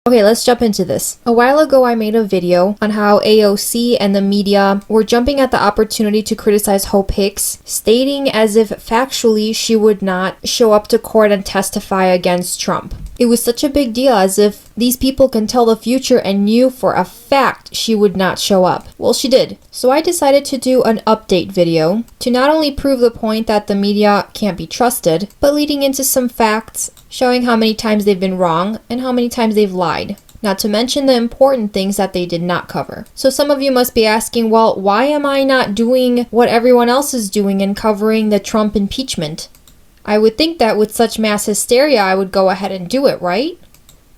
Okay, let's jump into this. A while ago, I made a video on how AOC and the media were jumping at the opportunity to criticize Hope Hicks, stating as if factually she would not show up to court and testify against Trump. It was such a big deal, as if these people can tell the future and knew for a fact she would not show up. Well, she did. So I decided to do an update video to not only prove the point that the media can't be trusted, but leading into some facts showing how many times they've been wrong and how many times they've lied. Not to mention the important things that they did not cover. So some of you must be asking, well, why am I not doing what everyone else is doing and covering the Trump impeachment? I would think that with such mass hysteria, I would go ahead and do it, right?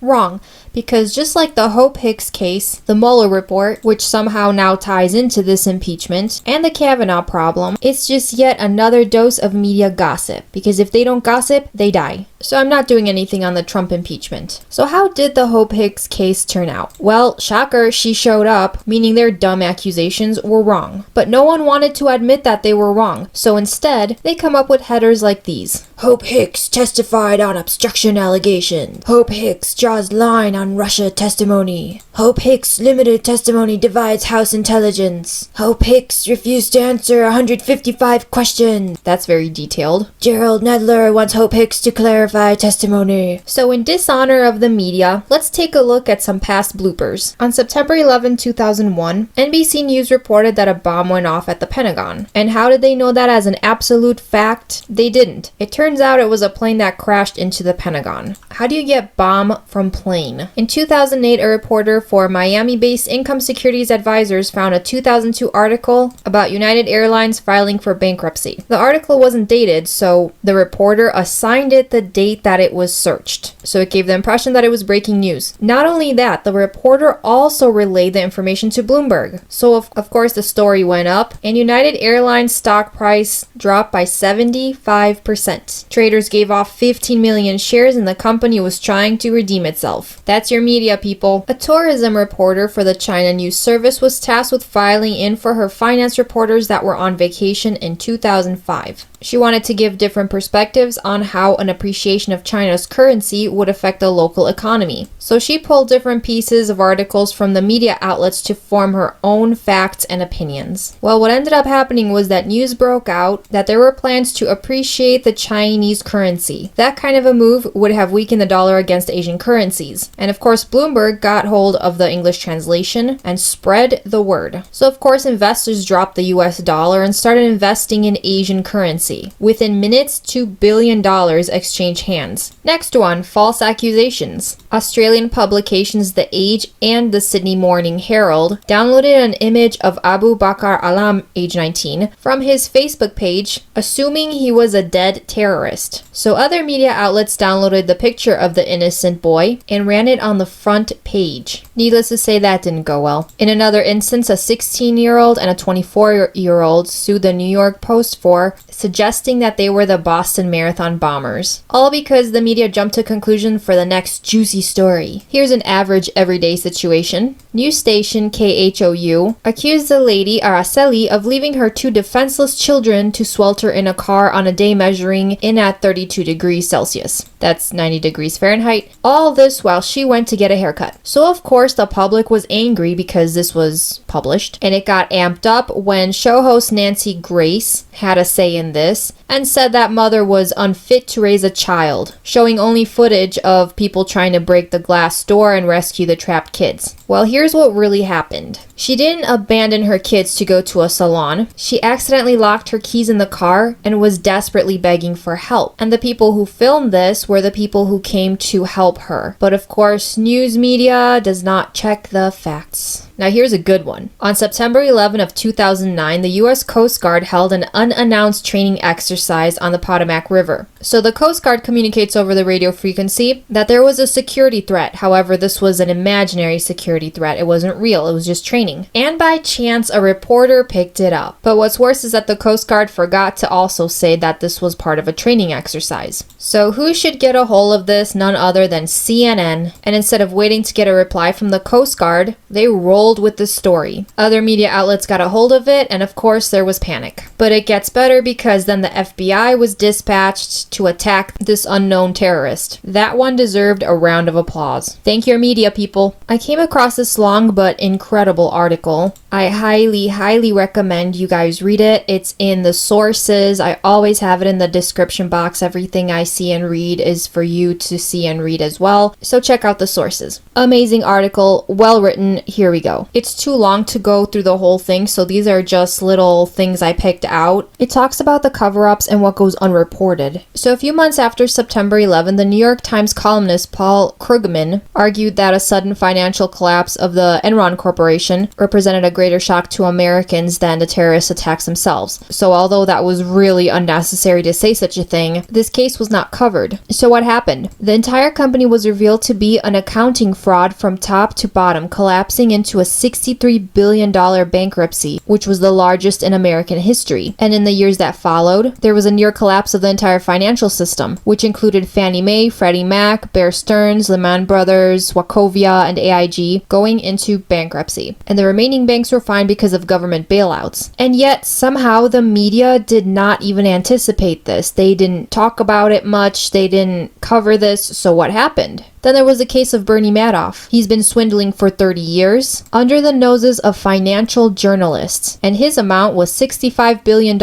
Wrong, because just like the Hope Hicks case, the Mueller report, which somehow now ties into this impeachment, and the Kavanaugh problem, it's just yet another dose of media gossip, because if they don't gossip, they die. So I'm not doing anything on the Trump impeachment. So how did the Hope Hicks case turn out? Well, shocker, she showed up, meaning their dumb accusations were wrong. But no one wanted to admit that they were wrong, so instead, they come up with headers like these. Hope Hicks testified on obstruction allegations. Hope Hicks draws line on Russia testimony. Hope Hicks limited testimony divides House intelligence. Hope Hicks refused to answer 155 questions. That's very detailed. Gerald Nedler wants Hope Hicks to clarify testimony. So in dishonor of the media, let's take a look at some past bloopers. On September 11, 2001, NBC News reported that a bomb went off at the Pentagon. And how did they know that as an absolute fact? They didn't. It turns out it was a plane that crashed into the Pentagon. How do you get bomb from plane? In 2008, a reporter for Miami-based Income Securities Advisors found a 2002 article about United Airlines filing for bankruptcy. The article wasn't dated, so the reporter assigned it the date that it was searched. So it gave the impression that it was breaking news. Not only that, the reporter also relayed the information to Bloomberg. So of course the story went up, and United Airlines stock price dropped by 75%. Traders gave off 15 million shares and the company was trying to redeem itself. That's your media, people. A tourism reporter for the China News Service was tasked with filing in for her finance reporters that were on vacation in 2005. She wanted to give different perspectives on how an appreciation of China's currency would affect the local economy. So she pulled different pieces of articles from the media outlets to form her own facts and opinions. Well, what ended up happening was that news broke out that there were plans to appreciate the Chinese currency. That kind of a move would have weakened the dollar against Asian currencies. And of course, Bloomberg got hold of the English translation and spread the word. So of course, investors dropped the US dollar and started investing in Asian currency. Within minutes, $2 billion exchanged hands. Next one, false accusations. Australian publications The Age and the Sydney Morning Herald downloaded an image of Abu Bakr Alam, age 19, from his Facebook page, assuming he was a dead terrorist. So other media outlets downloaded the picture of the innocent boy and ran it on the front page. Needless to say, that didn't go well. In another instance, a 16-year-old and a 24-year-old sued the New York Post for suggesting that they were the Boston Marathon bombers. All because the media jumped to conclusion for the next juicy story. Here's an average everyday situation. News station KHOU accused the lady Araceli of leaving her two defenseless children to swelter in a car on a day measuring in at 32 degrees Celsius. That's 90 degrees Fahrenheit. All this while she went to get a haircut. So of course the public was angry because this was published, and it got amped up when show host Nancy Grace had a say in this and said that mother was unfit to raise a child, showing only footage of people trying to break the glass door and rescue the trapped kids. Well, here's what really happened. She didn't abandon her kids to go to a salon. She accidentally locked her keys in the car and was desperately begging for help. And the people who filmed this were the people who came to help her. But of course, news media does not check the facts. Now here's a good one. On September 11 of 2009, the U.S. Coast Guard held an unannounced training exercise on the Potomac River. So the Coast Guard communicates over the radio frequency that there was a security threat. However, this was an imaginary security security threat. It wasn't real. It was just training. And by chance, a reporter picked it up. But what's worse is that the Coast Guard forgot to also say that this was part of a training exercise. So who should get a hold of this? None other than CNN. And instead of waiting to get a reply from the Coast Guard, they rolled with the story. Other media outlets got a hold of it, and of course there was panic. But it gets better because then the FBI was dispatched to attack this unknown terrorist. That one deserved a round of applause. Thank your media people. I came across this long but incredible article. I highly recommend you guys read it. It's in the sources. I always have it in the description box. Everything I see and read is for you to see and read as well. So check out the sources. Amazing article, well written. Here we go. It's too long to go through the whole thing, so these are just little things I picked out. It talks about the cover-ups and what goes unreported. So a few months after September 11, the New York Times columnist Paul Krugman argued that a sudden financial collapse of the Enron Corporation represented a greater shock to Americans than the terrorist attacks themselves. So although that was really unnecessary to say such a thing, this case was not covered. So what happened? The entire company was revealed to be an accounting fraud from top to bottom, collapsing into a $63 billion bankruptcy, which was the largest in American history. And in the years that followed, there was a near collapse of the entire financial system, which included Fannie Mae, Freddie Mac, Bear Stearns, Lehman Brothers, Wachovia, and AIG going into bankruptcy. And the remaining banks were fine because of government bailouts. And yet, somehow, the media did not even anticipate this. They didn't talk about it much. They didn't cover this. So what happened? Then there was the case of Bernie Madoff. He's been swindling for 30 years under the noses of financial journalists, and his amount was $65 billion.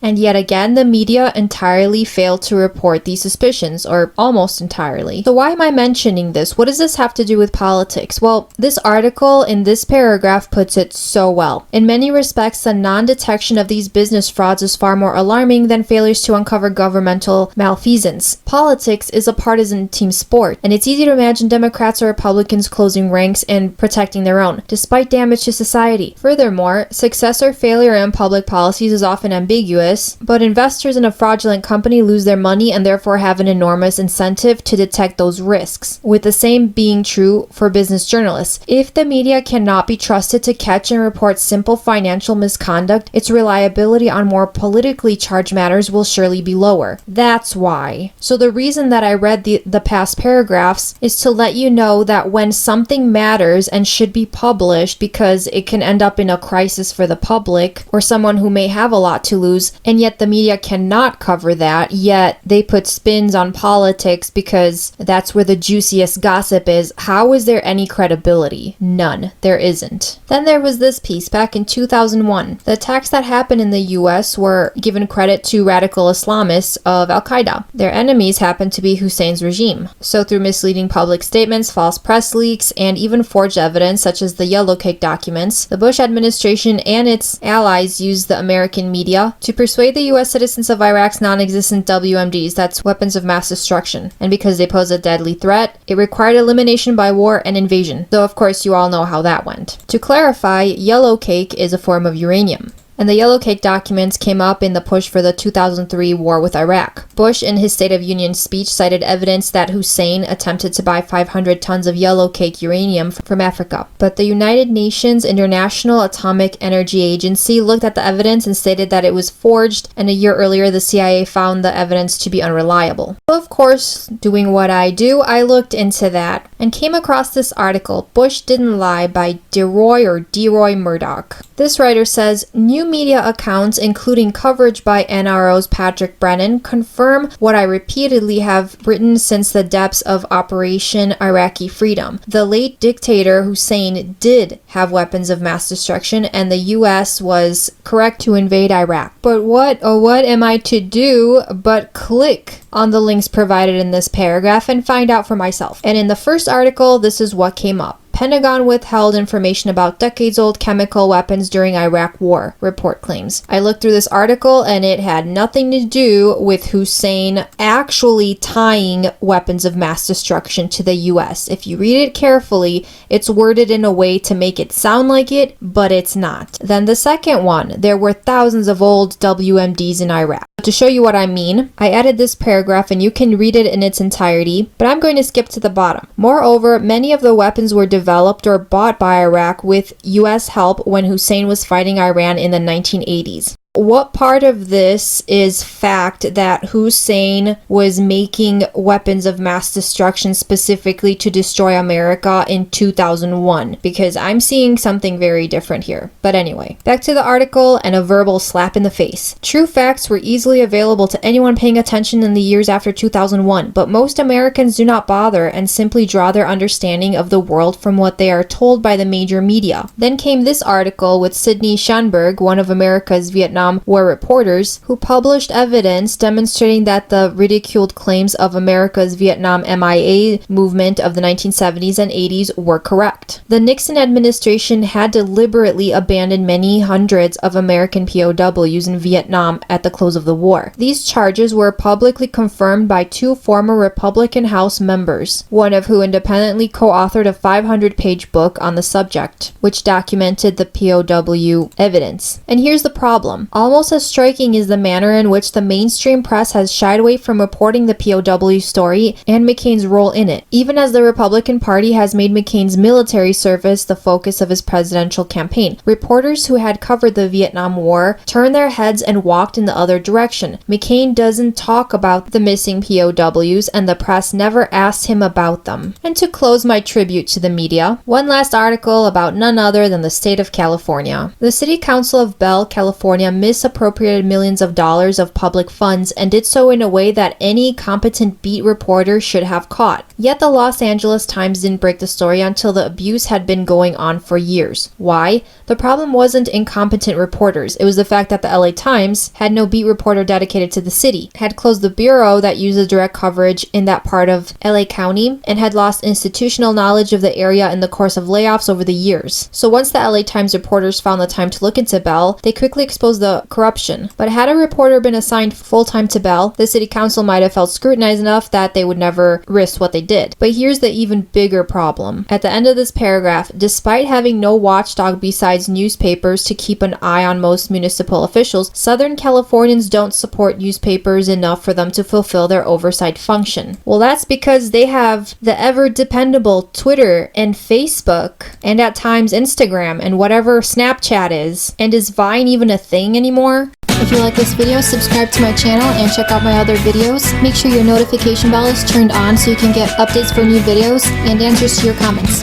And yet again, the media entirely failed to report these suspicions, or almost entirely. So why am I mentioning this? What does this have to do with politics? Well, this article in this paragraph puts it so well. In many respects, the non-detection of these business frauds is far more alarming than failures to uncover governmental malfeasance. Politics is a partisan team sport, and it's easy to imagine Democrats or Republicans closing ranks and protecting their own, despite damage to society. Furthermore, success or failure in public policies is often ambiguous, but investors in a fraudulent company lose their money and therefore have an enormous incentive to detect those risks, with the same being true for business journalists. If the media cannot be trusted to catch and report simple financial misconduct, its reliability on more politically charged matters will surely be lower. That's why. So the reason that I read the past paragraphs is to let you know that when something matters and should be published because it can end up in a crisis for the public or someone who may have a lot to lose, and yet the media cannot cover that, yet they put spins on politics because that's where the juiciest gossip is, how is there any credibility? None. There isn't. Then there was this piece back in 2001. The attacks that happened in the US were given credit to radical Islamists of Al-Qaeda. Their enemies happened to be Hussein's regime. So through misleading public statements, false press leaks, and even forged evidence such as the Yellow Cake documents, the Bush administration and its allies used the American media to persuade the US citizens of Iraq's non-existent WMDs, that's weapons of mass destruction. And because they pose a deadly threat, it required elimination by war and invasion. Though of course you all know how that went. To clarify, Yellow Cake is a form of uranium. And the Yellow Cake documents came up in the push for the 2003 war with Iraq. Bush, in his State of Union speech, cited evidence that Hussein attempted to buy 500 tons of Yellow Cake uranium from Africa. But the United Nations International Atomic Energy Agency looked at the evidence and stated that it was forged, and a year earlier the CIA found the evidence to be unreliable. So of course, doing what I do, I looked into that and came across this article, Bush Didn't Lie by DeRoy Murdoch. This writer says, new media accounts, including coverage by NRO's Patrick Brennan, confirm what I repeatedly have written since the depths of Operation Iraqi Freedom. The late dictator Hussein did have weapons of mass destruction, and the US was correct to invade Iraq. But what am I to do but click on the links provided in this paragraph and find out for myself? And in the first article, this is what came up. Pentagon withheld information about decades-old chemical weapons during Iraq War, report claims. I looked through this article and it had nothing to do with Hussein actually tying weapons of mass destruction to the US. If you read it carefully, it's worded in a way to make it sound like it, but it's not. Then the second one, there were thousands of old WMDs in Iraq. To show you what I mean, I added this paragraph and you can read it in its entirety, but I'm going to skip to the bottom. Moreover, many of the weapons were developed or bought by Iraq with US help when Hussein was fighting Iran in the 1980s. What part of this is fact that Hussein was making weapons of mass destruction specifically to destroy America in 2001? Because I'm seeing something very different here. But anyway, back to the article and a verbal slap in the face. True facts were easily available to anyone paying attention in the years after 2001, but most Americans do not bother and simply draw their understanding of the world from what they are told by the major media. Then came this article with Sidney Schanberg, one of America's Vietnam War reporters, who published evidence demonstrating that the ridiculed claims of America's Vietnam MIA movement of the 1970s and 80s were correct. The Nixon administration had deliberately abandoned many hundreds of American POWs in Vietnam at the close of the war. These charges were publicly confirmed by two former Republican House members, one of who independently co-authored a 500-page book on the subject, which documented the POW evidence. And here's the problem. Almost as striking is the manner in which the mainstream press has shied away from reporting the POW story and McCain's role in it, even as the Republican Party has made McCain's military service the focus of his presidential campaign. Reporters who had covered the Vietnam War turned their heads and walked in the other direction. McCain doesn't talk about the missing POWs, and the press never asked him about them. And to close my tribute to the media, one last article about none other than the state of California. The City Council of Bell, California misappropriated millions of dollars of public funds and did so in a way that any competent beat reporter should have caught. Yet the Los Angeles Times didn't break the story until the abuse had been going on for years. Why? The problem wasn't incompetent reporters. It was the fact that the LA Times had no beat reporter dedicated to the city, had closed the bureau that uses direct coverage in that part of LA County, and had lost institutional knowledge of the area in the course of layoffs over the years. So once the LA Times reporters found the time to look into Bell, they quickly exposed the corruption. But had a reporter been assigned full-time to Bell, the city council might have felt scrutinized enough that they would never risk what they did. But here's the even bigger problem. At the end of this paragraph, despite having no watchdog besides newspapers to keep an eye on most municipal officials, Southern Californians don't support newspapers enough for them to fulfill their oversight function. Well, that's because they have the ever-dependable Twitter and Facebook, and at times Instagram, and whatever Snapchat is. And is Vine even a thing anymore? If you like this video, subscribe to my channel and check out my other videos. Make sure your notification bell is turned on so you can get updates for new videos and answers to your comments.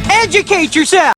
Educate yourself!